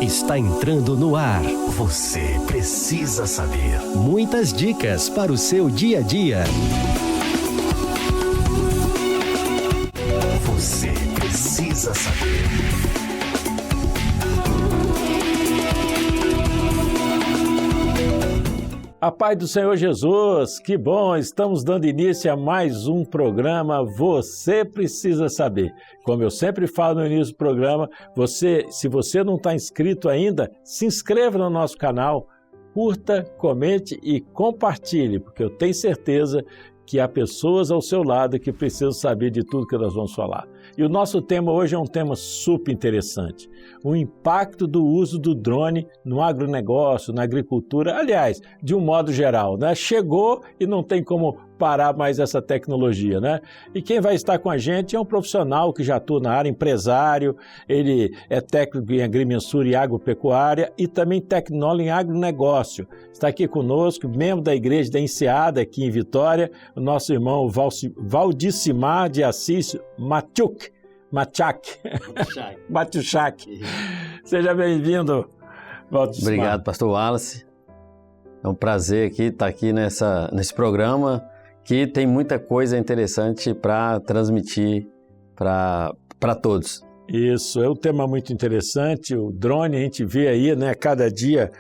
Está entrando no ar. Você precisa saber. Muitas dicas para o seu dia a dia. Você precisa saber. A paz do Senhor Jesus, que bom, estamos dando início a mais um programa Você Precisa Saber. Como eu sempre falo no início do programa, se você não está inscrito ainda, se inscreva no nosso canal, curta, comente e compartilhe, porque eu tenho certeza que há pessoas ao seu lado que precisam saber de tudo que nós vamos falar. E o nosso tema hoje é um tema super interessante. O impacto do uso do drone no agronegócio, na agricultura, aliás, de um modo geral, né? Chegou e não tem como parar mais essa tecnologia, né? E quem vai estar com a gente é um profissional que já atua na área, empresário, ele é técnico em agrimensura e agropecuária e também tecnólogo em agronegócio. Está aqui conosco, membro da Igreja da Enseada, aqui em Vitória, o nosso irmão Valdicimar de Assis Matiuschak. Seja bem-vindo, Valdicimar. Obrigado, pastor Wallace. É um prazer estar aqui nesse programa que tem muita coisa interessante para transmitir para todos. Isso, é um tema muito interessante. O drone, a gente vê aí, né, cada dia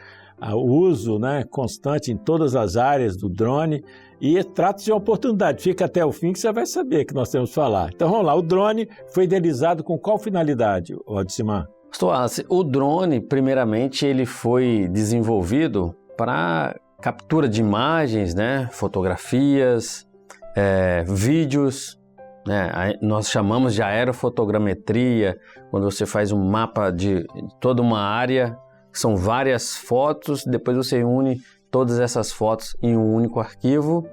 o uso, né, constante em todas as áreas do drone. E trata-se de uma oportunidade. Fica até o fim que você vai saber que nós temos que falar. Então vamos lá, o drone foi idealizado com qual finalidade, Valdicimar? Pastor Wallace, o drone, primeiramente, ele foi desenvolvido para captura de imagens, né, fotografias, vídeos, né, nós chamamos de aerofotogrametria, quando você faz um mapa de toda uma área, são várias fotos, depois você une todas essas fotos em um único arquivo,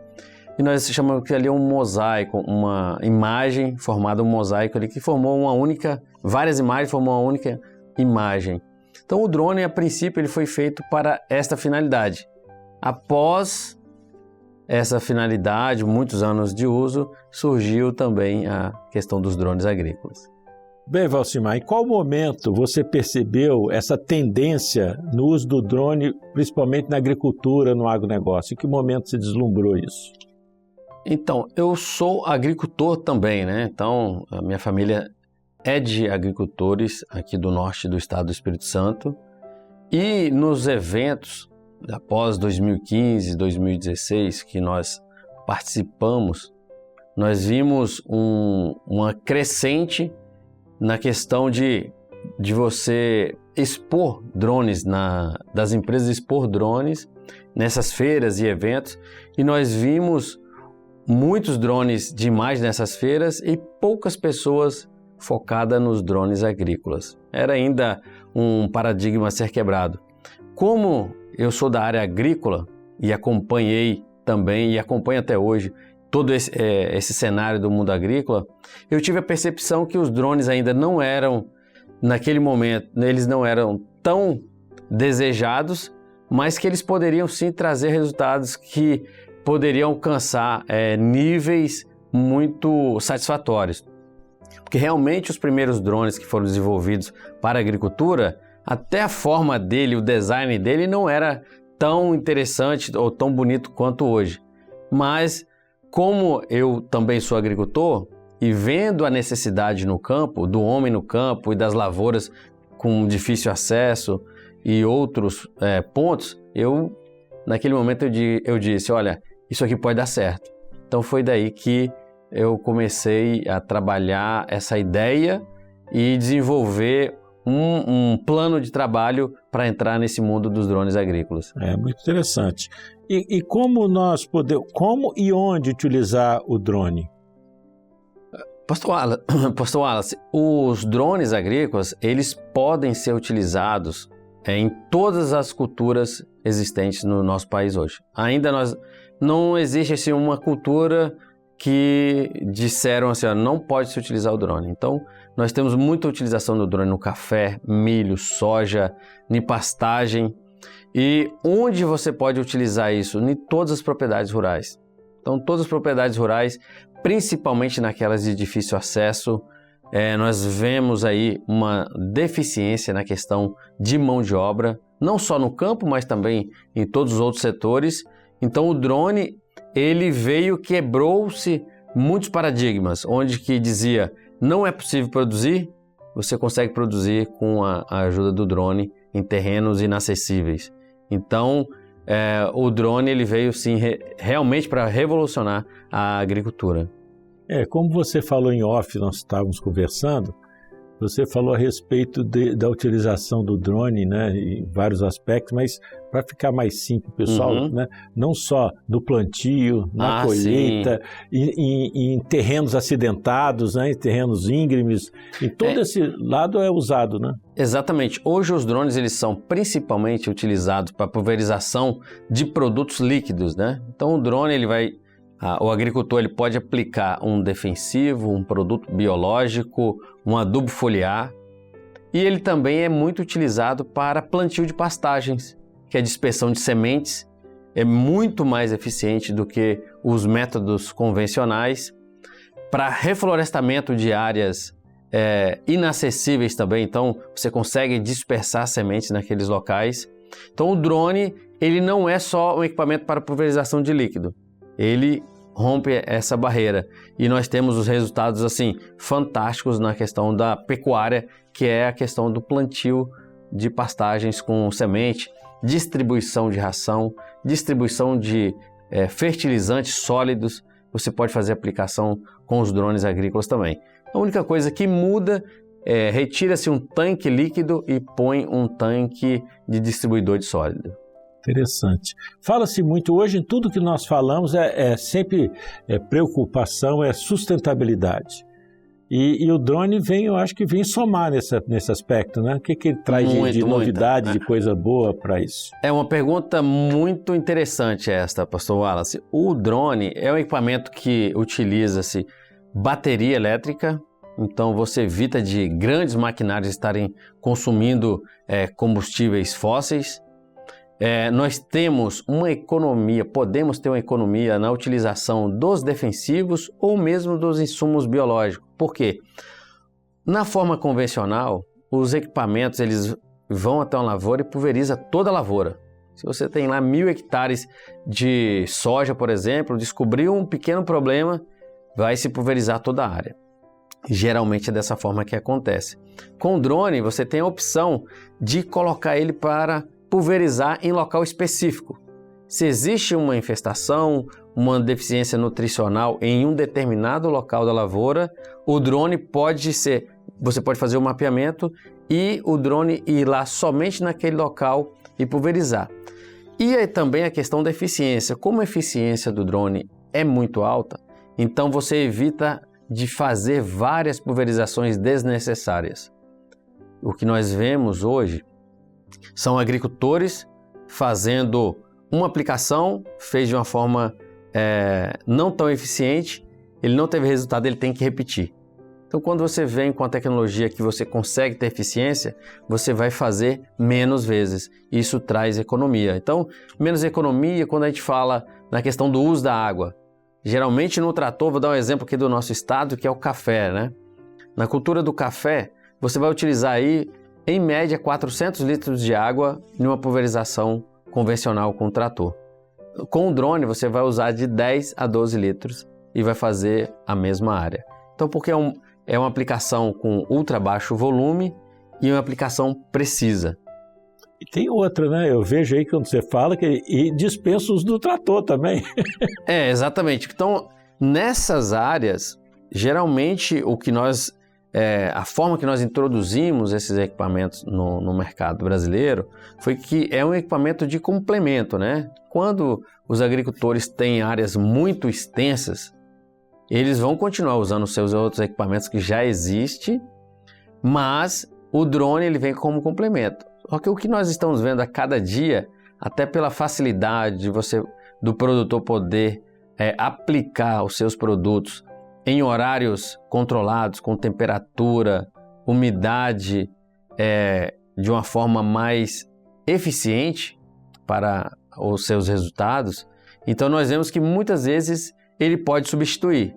e nós chamamos que ali é um mosaico, uma imagem formada um mosaico ali que formou várias imagens formou uma única imagem. Então o drone, a princípio, ele foi feito para esta finalidade. Após essa finalidade, muitos anos de uso, surgiu também a questão dos drones agrícolas. Bem, Valdicimar, em qual momento você percebeu essa tendência no uso do drone, principalmente na agricultura, no agronegócio? Em que momento se deslumbrou isso? Então, eu sou agricultor também, né? Então, a minha família é de agricultores aqui do norte do estado do Espírito Santo. E nos eventos após 2015, 2016, que nós participamos, nós vimos uma crescente na questão de você expor drones, das empresas expor drones nessas feiras e eventos, e nós vimos muitos drones de imagem nessas feiras e poucas pessoas focadas nos drones agrícolas. Era ainda um paradigma a ser quebrado. Como eu sou da área agrícola e acompanhei também e acompanho até hoje todo esse cenário do mundo agrícola, eu tive a percepção que os drones ainda não eram, naquele momento, eles não eram tão desejados, mas que eles poderiam sim trazer resultados que poderiam alcançar níveis muito satisfatórios. Porque realmente os primeiros drones que foram desenvolvidos para a agricultura, até a forma dele, o design dele não era tão interessante ou tão bonito quanto hoje. Mas como eu também sou agricultor e vendo a necessidade no campo, do homem no campo e das lavouras com difícil acesso e outros pontos, naquele momento eu disse, olha, isso aqui pode dar certo. Então foi daí que eu comecei a trabalhar essa ideia e desenvolver um plano de trabalho para entrar nesse mundo dos drones agrícolas. É muito interessante. E como como e onde utilizar o drone? Pastor Wallace, os drones agrícolas, eles podem ser utilizados em todas as culturas existentes no nosso país hoje. Ainda não existe assim, uma cultura que disseram assim, não pode se utilizar o drone. Então, nós temos muita utilização do drone no café, milho, soja, em pastagem. E onde você pode utilizar isso? Em todas as propriedades rurais. Então, todas as propriedades rurais, principalmente naquelas de difícil acesso, nós vemos aí uma deficiência na questão de mão de obra, não só no campo, mas também em todos os outros setores. Então o drone, ele veio, quebrou-se muitos paradigmas, onde que dizia, não é possível produzir, você consegue produzir com a ajuda do drone em terrenos inacessíveis. Então, o drone ele veio sim realmente para revolucionar a agricultura. Como você falou em off, nós estávamos conversando, você falou a respeito da utilização do drone, né, em vários aspectos, mas para ficar mais simples, pessoal, né, não só no plantio, na colheita, em terrenos acidentados, né, em terrenos íngremes, em todo esse lado é usado, né? Exatamente. Hoje os drones eles são principalmente utilizados para pulverização de produtos líquidos, né? Então o drone o agricultor ele pode aplicar um defensivo, um produto biológico, um adubo foliar, e ele também é muito utilizado para plantio de pastagens, que é a dispersão de sementes, é muito mais eficiente do que os métodos convencionais, para reflorestamento de áreas inacessíveis também, então você consegue dispersar sementes naqueles locais. Então o drone ele não é só um equipamento para pulverização de líquido, ele rompe essa barreira e nós temos os resultados assim fantásticos na questão da pecuária, que é a questão do plantio de pastagens com semente, distribuição de ração, distribuição de fertilizantes sólidos. Você pode fazer aplicação com os drones agrícolas também. A única coisa que muda retira-se um tanque líquido e põe um tanque de distribuidor de sólido. Interessante. Fala-se muito hoje, em tudo que nós falamos sempre preocupação, sustentabilidade. E o drone eu acho que vem somar nesse aspecto, né? O que ele traz de novidade, de coisa boa para isso? É uma pergunta muito interessante esta, pastor Wallace. O drone é um equipamento que utiliza-se bateria elétrica, então você evita de grandes maquinários estarem consumindo combustíveis fósseis. Nós temos uma economia, podemos ter uma economia na utilização dos defensivos ou mesmo dos insumos biológicos. Por quê? Na forma convencional, os equipamentos eles vão até uma lavoura e pulveriza toda a lavoura. Se você tem lá 1.000 hectares de soja, por exemplo, descobriu um pequeno problema, vai se pulverizar toda a área. Geralmente é dessa forma que acontece. Com o drone, você tem a opção de colocar ele para pulverizar em local específico. Se existe uma infestação, uma deficiência nutricional em um determinado local da lavoura, o drone você pode fazer o mapeamento e o drone ir lá somente naquele local e pulverizar. E aí também a questão da eficiência. Como a eficiência do drone é muito alta, então você evita de fazer várias pulverizações desnecessárias. O que nós vemos hoje são agricultores fazendo uma aplicação, fez de uma forma não tão eficiente, ele não teve resultado, ele tem que repetir. Então, quando você vem com a tecnologia que você consegue ter eficiência, você vai fazer menos vezes. Isso traz economia. Então, menos economia quando a gente fala na questão do uso da água. Geralmente no trator, vou dar um exemplo aqui do nosso estado, que é o café, né? Na cultura do café, você vai utilizar aí em média 400 litros de água em uma pulverização convencional com o trator. Com o drone você vai usar de 10 a 12 litros e vai fazer a mesma área. Então, porque é uma aplicação com ultra baixo volume e uma aplicação precisa. E tem outra, né? Eu vejo aí quando você fala que dispensa os do trator também. Exatamente. Então, nessas áreas, geralmente a forma que nós introduzimos esses equipamentos no mercado brasileiro foi que é um equipamento de complemento, né? Quando os agricultores têm áreas muito extensas, eles vão continuar usando os seus outros equipamentos que já existem, mas o drone ele vem como complemento. Só que o que nós estamos vendo a cada dia, até pela facilidade do produtor poder aplicar os seus produtos em horários controlados, com temperatura, umidade, de uma forma mais eficiente para os seus resultados, então nós vemos que muitas vezes ele pode substituir.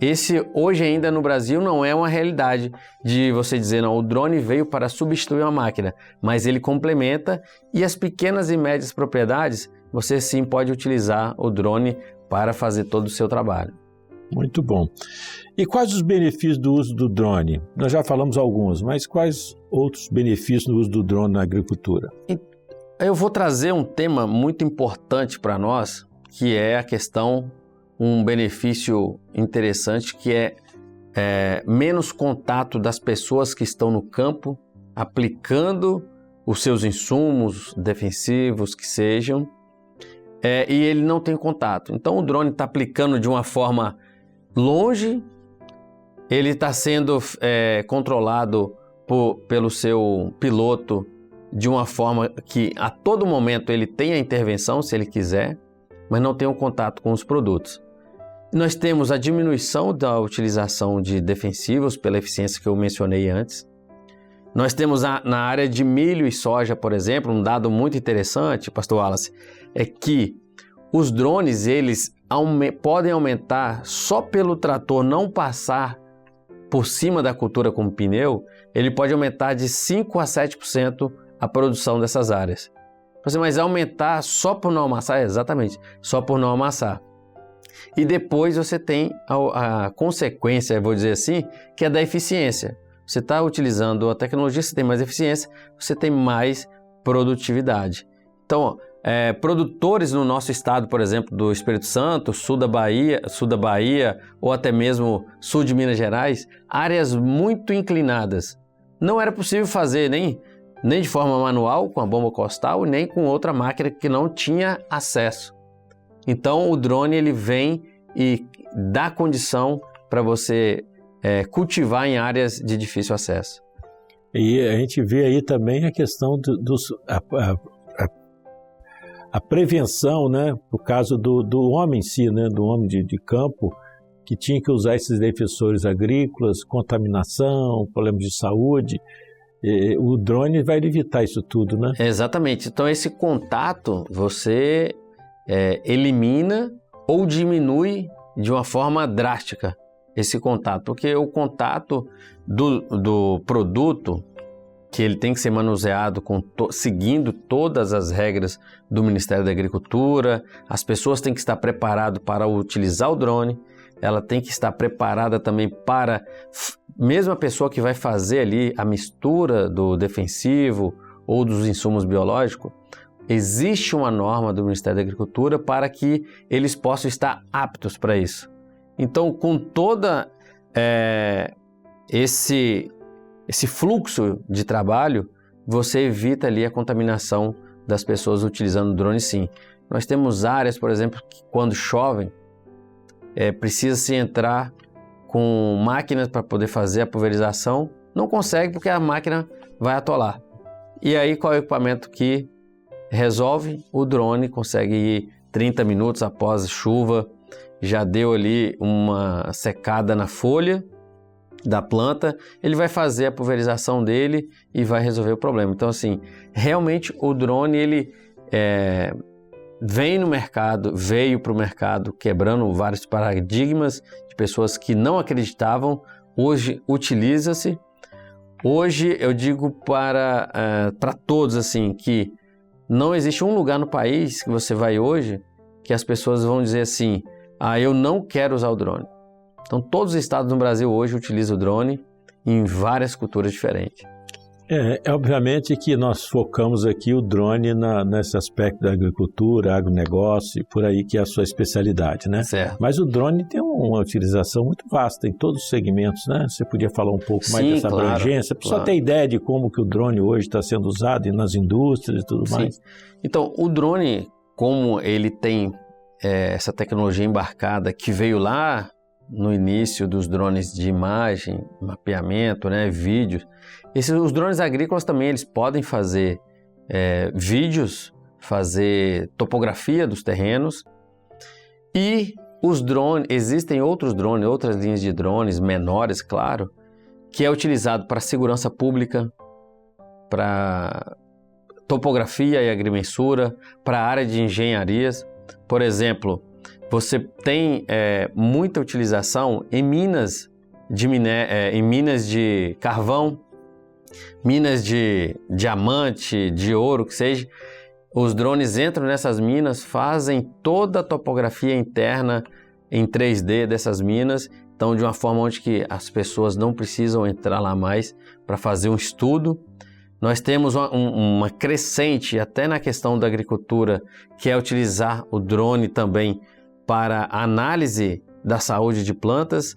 esse hoje ainda no Brasil não é uma realidade de você dizer, não, o drone veio para substituir uma máquina, mas ele complementa, e as pequenas e médias propriedades, você sim pode utilizar o drone para fazer todo o seu trabalho. Muito bom. E quais os benefícios do uso do drone? Nós já falamos alguns, mas quais outros benefícios no uso do drone na agricultura? Eu vou trazer um tema muito importante para nós, que é a questão, um benefício interessante, que é menos contato das pessoas que estão no campo, aplicando os seus insumos defensivos, que sejam, e ele não tem contato. Então o drone está aplicando de uma forma longe, ele está sendo controlado pelo seu piloto de uma forma que a todo momento ele tem a intervenção, se ele quiser, mas não tem o contato com os produtos. Nós temos a diminuição da utilização de defensivos pela eficiência que eu mencionei antes. Nós temos na área de milho e soja, por exemplo, um dado muito interessante, Pastor Wallace, é que os drones eles podem aumentar só pelo trator não passar por cima da cultura com pneu, ele pode aumentar de 5 a 7% a produção dessas áreas. Mas aumentar só por não amassar? Exatamente, só por não amassar. E depois você tem a consequência, eu vou dizer assim, que é da eficiência. Você está utilizando a tecnologia, você tem mais eficiência, você tem mais produtividade. Então, produtores no nosso estado, por exemplo, do Espírito Santo, sul da Bahia ou até mesmo sul de Minas Gerais, áreas muito inclinadas. Não era possível fazer nem de forma manual, com a bomba costal, nem com outra máquina que não tinha acesso. Então o drone ele vem e dá condição para você cultivar em áreas de difícil acesso. E a gente vê aí também a questão a prevenção, né, por causa do homem em si, né, do homem de campo, que tinha que usar esses defensores agrícolas, contaminação, problemas de saúde. O drone vai evitar isso tudo, né? Exatamente. Então esse contato você elimina ou diminui de uma forma drástica esse contato, porque o contato do produto, que ele tem que ser manuseado seguindo todas as regras do Ministério da Agricultura, as pessoas têm que estar preparadas para utilizar o drone, ela tem que estar preparada também para, mesmo a pessoa que vai fazer ali a mistura do defensivo ou dos insumos biológicos, existe uma norma do Ministério da Agricultura para que eles possam estar aptos para isso. Então, com toda esse fluxo de trabalho, você evita ali a contaminação das pessoas utilizando o drone sim. Nós temos áreas, por exemplo, que quando chove, precisa-se entrar com máquinas para poder fazer a pulverização, não consegue porque a máquina vai atolar. E aí qual é o equipamento que resolve? O drone consegue ir 30 minutos após a chuva, já deu ali uma secada na folha da planta, ele vai fazer a pulverização dele e vai resolver o problema. Então assim, realmente o drone ele veio para o mercado quebrando vários paradigmas de pessoas que não acreditavam, hoje utiliza-se. Hoje eu digo para todos assim, que não existe um lugar no país que você vai hoje que as pessoas vão dizer assim, eu não quero usar o drone. Então todos os estados no Brasil hoje utilizam o drone em várias culturas diferentes. Obviamente que nós focamos aqui o drone nesse aspecto da agricultura, agronegócio, por aí que é a sua especialidade, né? Certo. Mas o drone tem uma utilização muito vasta em todos os segmentos, né? Você podia falar um pouco mais dessa abrangência, para só ter ideia de como que o drone hoje está sendo usado nas indústrias e tudo mais. Então, o drone, como ele tem essa tecnologia embarcada que veio lá no início dos drones de imagem, mapeamento, né, vídeos. Os drones agrícolas também eles podem fazer vídeos, fazer topografia dos terrenos. E os drones, existem outros drones, outras linhas de drones menores, claro, que é utilizado para segurança pública, para topografia e agrimensura, para a área de engenharias. Por exemplo, você tem muita utilização em minas em minas de carvão, minas de diamante, de ouro, que seja. Os drones entram nessas minas, fazem toda a topografia interna em 3D dessas minas, então de uma forma onde que as pessoas não precisam entrar lá mais para fazer um estudo. Nós temos uma crescente até na questão da agricultura, que é utilizar o drone também para análise da saúde de plantas.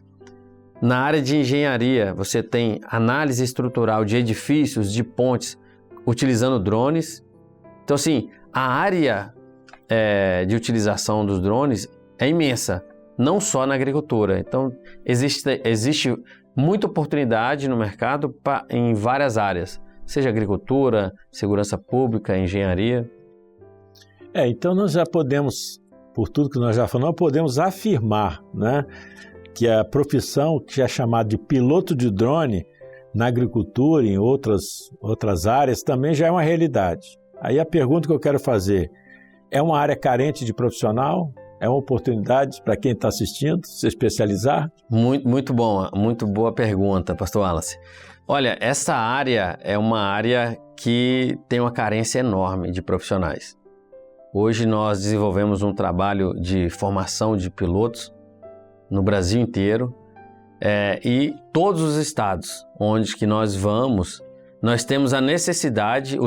Na área de engenharia, você tem análise estrutural de edifícios, de pontes, utilizando drones. Então, assim, a área de utilização dos drones é imensa, não só na agricultura. Então, existe muita oportunidade no mercado em várias áreas, seja agricultura, segurança pública, engenharia. Então nós já podemos, por tudo que nós já falamos, podemos afirmar, né, que a profissão que é chamada de piloto de drone na agricultura e em outras áreas também já é uma realidade. Aí a pergunta que eu quero fazer, é uma área carente de profissional? É uma oportunidade para quem está assistindo se especializar? Muito bom, muito boa pergunta, pastor Wallace. Olha, essa área é uma área que tem uma carência enorme de profissionais. Hoje nós desenvolvemos um trabalho de formação de pilotos no Brasil inteiro e todos os estados onde que nós vamos, nós temos a necessidade,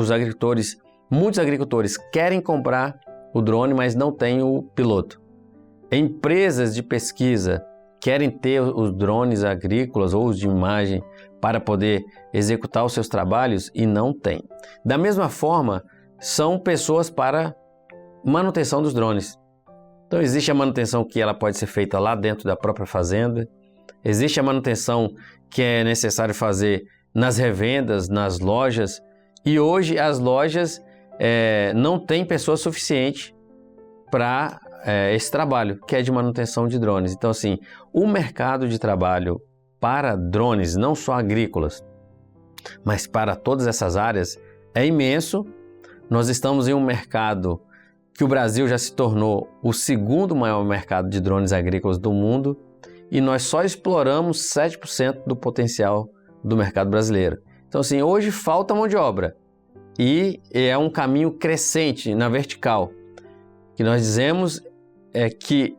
muitos agricultores querem comprar o drone, mas não tem o piloto. Empresas de pesquisa querem ter os drones agrícolas ou os de imagem para poder executar os seus trabalhos e não tem. Da mesma forma, são pessoas para manutenção dos drones. Então existe a manutenção que ela pode ser feita lá dentro da própria fazenda, existe a manutenção que é necessário fazer nas revendas, nas lojas, e hoje as lojas não têm pessoa suficiente para esse trabalho, que é de manutenção de drones. Então, assim, o mercado de trabalho para drones, não só agrícolas, mas para todas essas áreas, é imenso. Nós estamos em um mercado que o Brasil já se tornou o segundo maior mercado de drones agrícolas do mundo e nós só exploramos 7% do potencial do mercado brasileiro. Então, assim, hoje falta mão de obra e é um caminho crescente na vertical. O que nós dizemos é que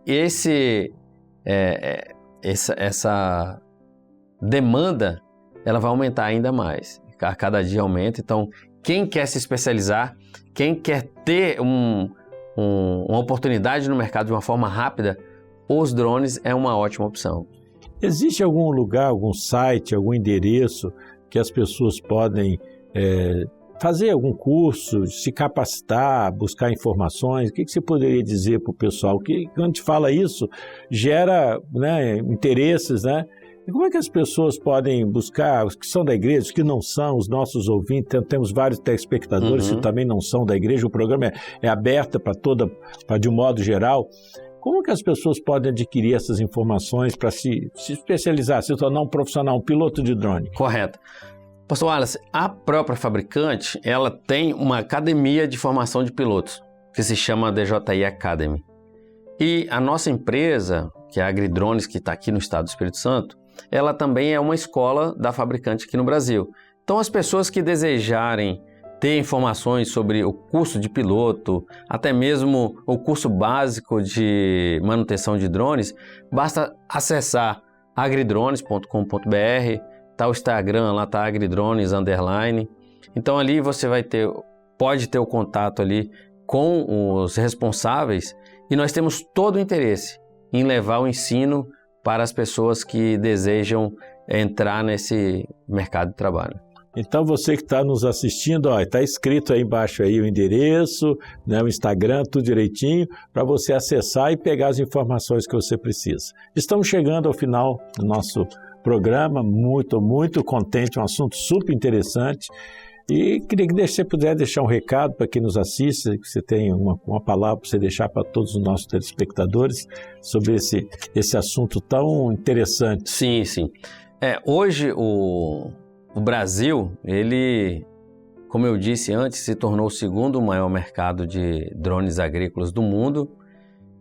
essa demanda ela vai aumentar ainda mais. A cada dia aumenta. Então, quem quer se especializar, quem quer ter uma oportunidade no mercado de uma forma rápida, os drones é uma ótima opção. Existe algum lugar, algum site, algum endereço que as pessoas podem fazer algum curso, se capacitar, buscar informações? O que você poderia dizer para o pessoal? Que quando te fala isso, gera, né, interesses, né? E como é que as pessoas podem buscar, os que são da igreja, os que não são, os nossos ouvintes? Temos vários telespectadores que também não são da igreja, o programa é aberto para de um modo geral. Como que as pessoas podem adquirir essas informações para se especializar, se tornar um profissional, um piloto de drone? Correto. Pastor Wallace, a própria fabricante, ela tem uma academia de formação de pilotos, que se chama DJI Academy. E a nossa empresa, que é a Agridrones, que está aqui no estado do Espírito Santo, ela também é uma escola da fabricante aqui no Brasil. Então, as pessoas que desejarem ter informações sobre o curso de piloto, até mesmo o curso básico de manutenção de drones, basta acessar agridrones.com.br, tá o Instagram, lá tá agridrones_. Então ali você pode ter o contato ali com os responsáveis e nós temos todo o interesse em levar o ensino para as pessoas que desejam entrar nesse mercado de trabalho. Então você que está nos assistindo, está escrito aí embaixo aí o endereço, né, o Instagram, tudo direitinho, para você acessar e pegar as informações que você precisa. Estamos chegando ao final do nosso programa, muito, muito contente, um assunto super interessante. E queria que você pudesse deixar um recado para quem nos assiste, que você tenha uma palavra para você deixar para todos os nossos telespectadores sobre esse assunto tão interessante. Sim, sim. Hoje o Brasil, ele, como eu disse antes, se tornou o segundo maior mercado de drones agrícolas do mundo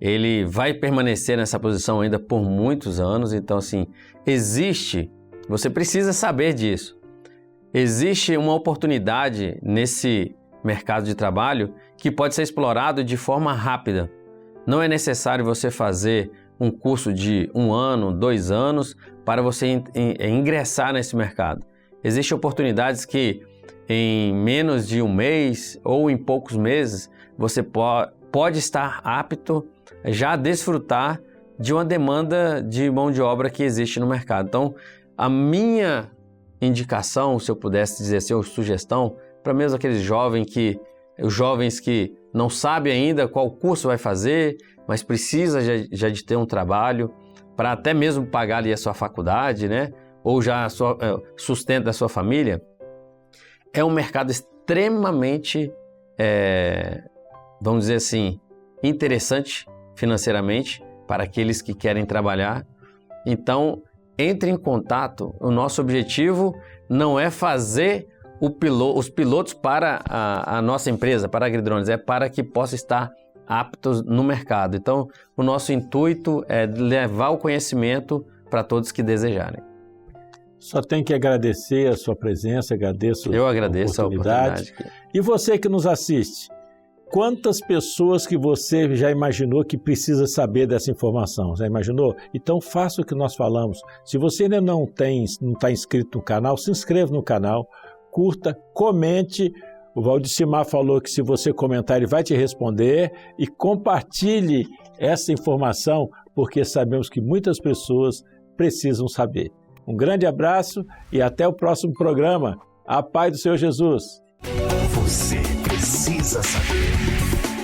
ele vai permanecer nessa posição ainda por muitos anos. Então, assim, você precisa saber disso. Existe uma oportunidade nesse mercado de trabalho que pode ser explorado de forma rápida. Não é necessário você fazer um curso de 1 ano, 2 anos para você ingressar nesse mercado. Existem oportunidades que em menos de 1 mês ou em poucos meses você pode estar apto já a desfrutar de uma demanda de mão de obra que existe no mercado. Então, a minha indicação, se eu pudesse dizer assim, ou sugestão, para mesmo aqueles os jovens que não sabem ainda qual curso vai fazer, mas precisa já de ter um trabalho para até mesmo pagar ali a sua faculdade, né? Ou já sustento da sua família, é um mercado extremamente, vamos dizer assim, interessante financeiramente para aqueles que querem trabalhar. Então, entre em contato. O nosso objetivo não é fazer os pilotos para a nossa empresa, para a Agridrones, é para que possa estar aptos no mercado. Então, o nosso intuito é levar o conhecimento para todos que desejarem. Só tenho que agradecer a sua presença, Eu agradeço a oportunidade. E você que nos assiste, quantas pessoas que você já imaginou que precisa saber dessa informação? Já imaginou? Então faça o que nós falamos. Se você ainda não está inscrito no canal, se inscreva no canal, curta, comente. O Valdicimar falou que se você comentar ele vai te responder, e compartilhe essa informação, porque sabemos que muitas pessoas precisam saber. Um grande abraço e até o próximo programa. A paz do Senhor Jesus. Você precisa saber.